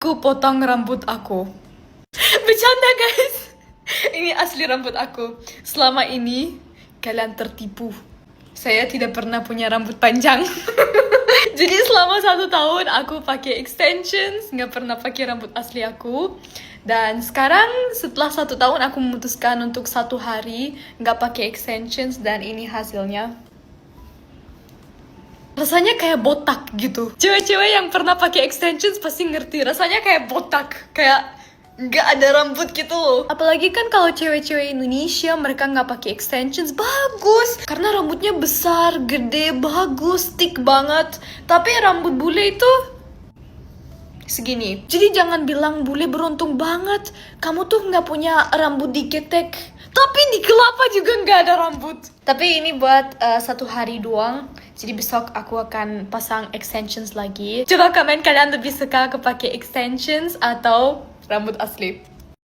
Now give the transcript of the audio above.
Aku potong rambut aku. Bercanda guys. Ini asli rambut aku. Selama ini kalian tertipu. Saya tidak pernah punya rambut panjang. Jadi selama 1 tahun aku pakai extensions, nggak pernah pakai rambut asli aku. Dan sekarang setelah 1 tahun aku memutuskan untuk 1 hari nggak pakai extensions dan ini hasilnya. Rasanya kayak botak gitu. Cewek-cewek yang pernah pakai extensions pasti ngerti. Rasanya kayak botak, kayak nggak ada rambut gitu loh. Apalagi kan kalau cewek-cewek Indonesia mereka nggak pakai extensions, bagus. Karena rambutnya besar, gede, bagus, thick banget. Tapi rambut bule itu segini. Jadi jangan bilang bule beruntung banget. Kamu tuh nggak punya rambut diketek. Tapi di kelapa juga nggak ada rambut. Tapi ini buat 1 hari doang. Jadi besok aku akan pasang extensions lagi. Coba komen kalian lebih suka aku pakai extensions atau rambut asli.